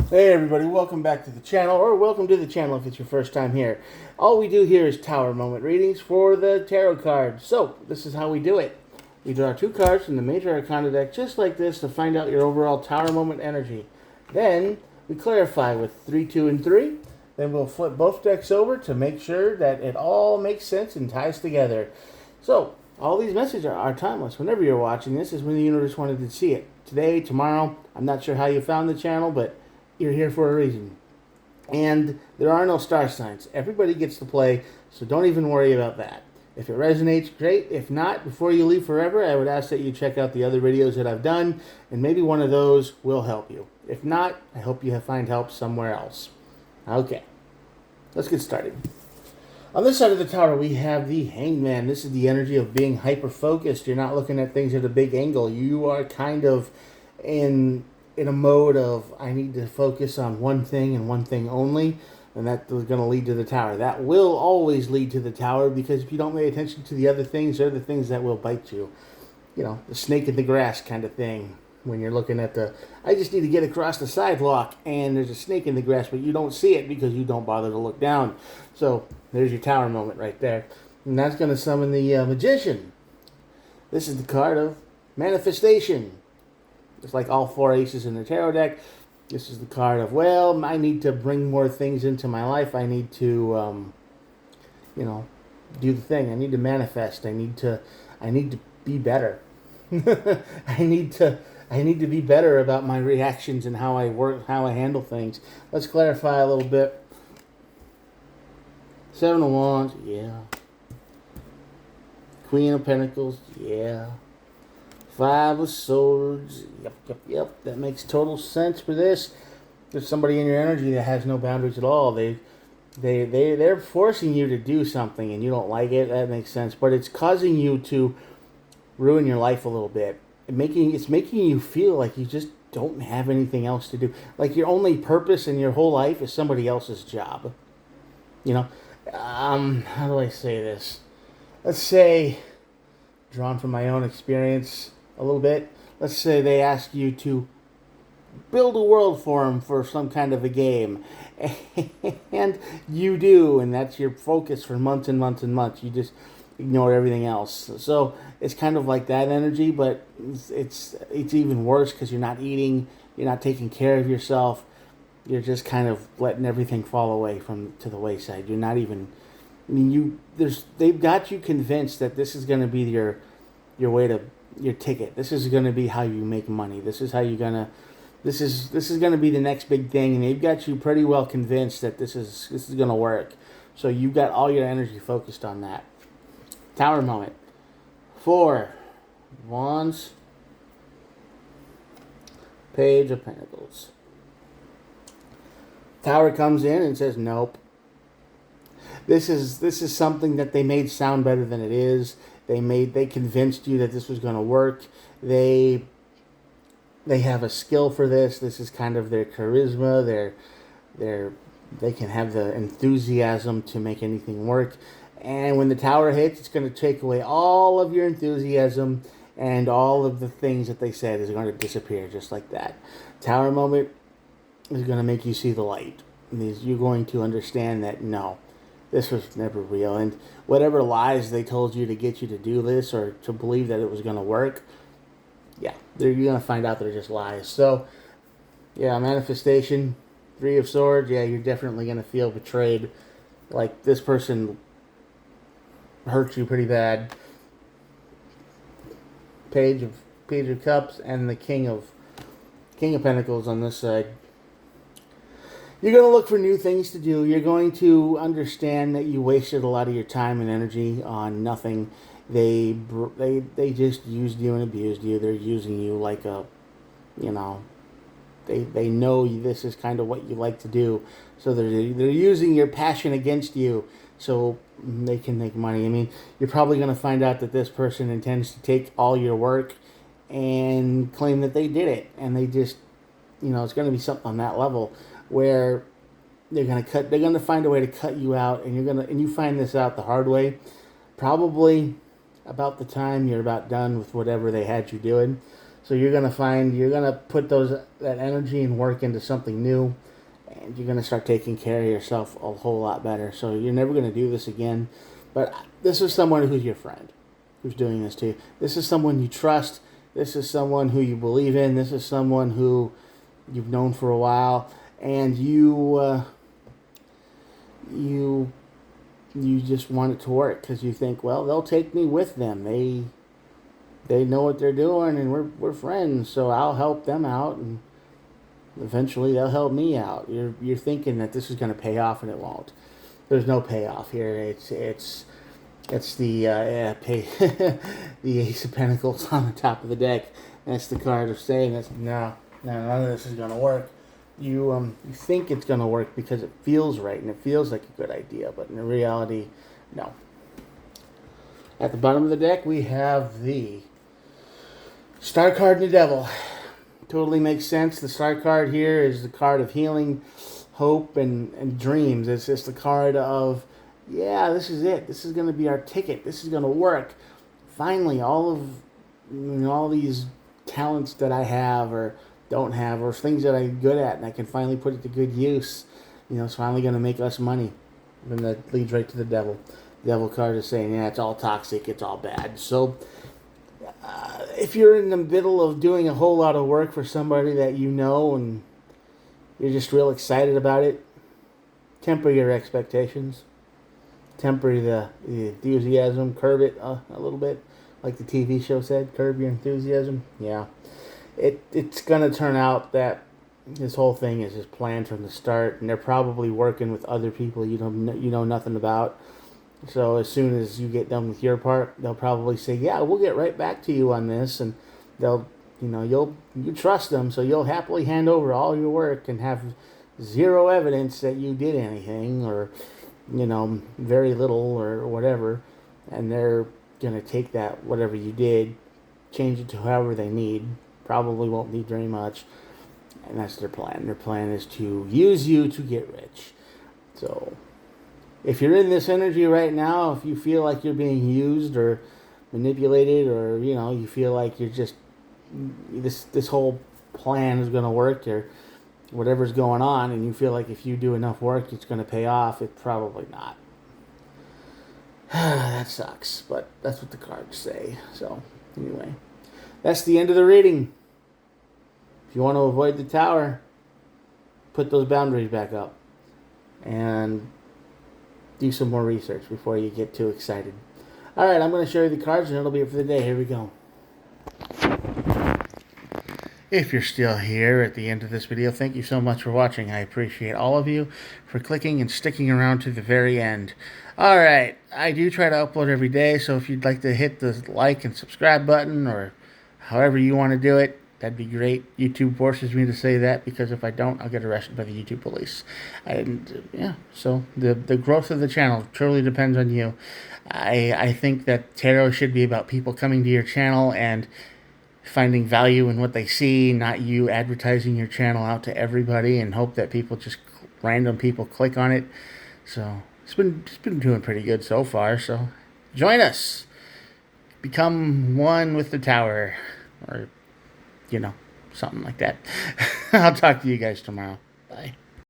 Hey everybody, welcome back to the channel, or welcome to the channel if it's your first time here. All we do here is Tower Moment readings for the tarot cards. So, this is how we do it. We draw two cards from the Major Arcana deck just like this to find out your overall Tower Moment energy. Then, we clarify with 3, 2, and 3. Then we'll flip both decks over to make sure that it all makes sense and ties together. So, all these messages are timeless. Whenever you're watching this is when the universe wanted to see it. Today, tomorrow, I'm not sure how you found the channel, but you're here for a reason. And there are no star signs. Everybody gets to play, so don't even worry about that. If it resonates, great. If not, before you leave forever, I would ask that you check out the other videos that I've done, and maybe one of those will help you. If not, I hope you find help somewhere else. Okay, let's get started. On this side of the tower, we have the Hangman. This is the energy of being hyper-focused. You're not looking at things at a big angle. You are kind of in a mode of, I need to focus on one thing and one thing only, and that's going to lead to the tower. That will always lead to the tower, because if you don't pay attention to the other things, they're the things that will bite you. You know, the snake in the grass kind of thing. When you're looking at I just need to get across the sidewalk, and there's a snake in the grass, but you don't see it because you don't bother to look down. So, there's your tower moment right there. And that's going to summon the Magician. This is the card of manifestation. It's like all four aces in the tarot deck. This is the card of, well, I need to bring more things into my life. I need to, do the thing. I need to manifest. I need to be better. I need to be better about my reactions and how I work, how I handle things. Let's clarify a little bit. 7 of Wands, yeah. Queen of Pentacles, yeah. 5 of Swords. Yep. That makes total sense for this. There's somebody in your energy that has no boundaries at all. They're forcing you to do something and you don't like it. That makes sense. But it's causing you to ruin your life a little bit. It's making you feel like you just don't have anything else to do. Like your only purpose in your whole life is somebody else's job. You know? How do I say this? Let's say, drawn from my own experience a little bit, let's say they ask you to build a world for them for some kind of a game, and you do, and that's your focus for months and months and months. You just ignore everything else. So it's kind of like that energy, but it's even worse because you're not eating, you're not taking care of yourself. You're just kind of letting everything fall away to the wayside. You're not even. I mean, they've got you convinced that this is going to be your way to your ticket. This is going to be how you make money. This is how you're gonna. This is going to be the next big thing, and they've got you pretty well convinced that this is going to work. So you've got all your energy focused on that. Tower moment. 4 Wands. Page of Pentacles. Tower comes in and says, nope. This is something that they made sound better than it is. They convinced you that this was going to work. They have a skill for this. This is kind of their charisma. They can have the enthusiasm to make anything work. And when the tower hits, it's going to take away all of your enthusiasm, and all of the things that they said is going to disappear just like that. Tower moment is going to make you see the light. You're going to understand that, no, this was never real. And whatever lies they told you to get you to do this or to believe that it was going to work, yeah, you're going to find out they're just lies. So, yeah, manifestation, 3 of Swords, yeah, you're definitely going to feel betrayed. Like this person hurt you pretty bad. Page of Cups and the King of Pentacles on this side. You're going to look for new things to do. You're going to understand that you wasted a lot of your time and energy on nothing. They just used you and abused you. They're using you like a, they know this is kind of what you like to do. So they're using your passion against you so they can make money. I mean, you're probably going to find out that this person intends to take all your work and claim that they did it. And they just, it's going to be something on that level where they're going to find a way to cut you out, and you find this out the hard way, probably about the time you're about done with whatever they had you doing. So you're going to put that energy and work into something new, and you're going to start taking care of yourself a whole lot better. So you're never going to do this again. But this is someone who's your friend, who's doing this to you. This is someone you trust. This is someone who you believe in. This is someone who you've known for a while, and you just want it to work because you think, well, they'll take me with them. They know what they're doing, and we're friends, so I'll help them out, and eventually they'll help me out. You're thinking that this is going to pay off, and it won't. There's no payoff here. It's the the Ace of Pentacles on the top of the deck. That's the card of saying that's no, none of this is going to work. You think it's going to work because it feels right and it feels like a good idea, but in reality, no. At the bottom of the deck, we have the Star card and the Devil. Totally makes sense. The Star card here is the card of healing, hope, and dreams. It's just the card of, yeah, this is it. This is going to be our ticket. This is going to work. Finally, all these talents that I have or don't have, or things that I'm good at, and I can finally put it to good use. It's finally going to make us money. And that leads right to the Devil. The Devil card is saying, yeah, it's all toxic, it's all bad. So, if you're in the middle of doing a whole lot of work for somebody that you know and you're just real excited about it, temper your expectations. Temper the enthusiasm. Curb it a little bit. Like the TV show said, curb your enthusiasm. Yeah. It's going to turn out that this whole thing is just planned from the start, and they're probably working with other people you know nothing about. So as soon as you get done with your part, they'll probably say, "Yeah, we'll get right back to you on this," and you trust them, so you'll happily hand over all your work and have zero evidence that you did anything or very little or whatever, and they're gonna take that whatever you did, change it to however they need. Probably won't need very much, and that's their plan. Their plan is to use you to get rich. So, if you're in this energy right now, if you feel like you're being used or manipulated, or you feel like you're just this whole plan is going to work, or whatever's going on, and you feel like if you do enough work, it's going to pay off, it's probably not. That sucks, but that's what the cards say. So, anyway. That's the end of the reading. If you want to avoid the Tower, put those boundaries back up. And do some more research before you get too excited. Alright, I'm going to show you the cards and it'll be it for the day. Here we go. If you're still here at the end of this video, thank you so much for watching. I appreciate all of you for clicking and sticking around to the very end. Alright, I do try to upload every day, so if you'd like to hit the like and subscribe button, or however you want to do it, that'd be great. YouTube forces me to say that, because if I don't, I'll get arrested by the YouTube police. And yeah, so the growth of the channel truly depends on you. I think that tarot should be about people coming to your channel and finding value in what they see, not you advertising your channel out to everybody and hope that random people click on it. So it's been doing pretty good so far. So join us. Become one with the Tower, or something like that. I'll talk to you guys tomorrow.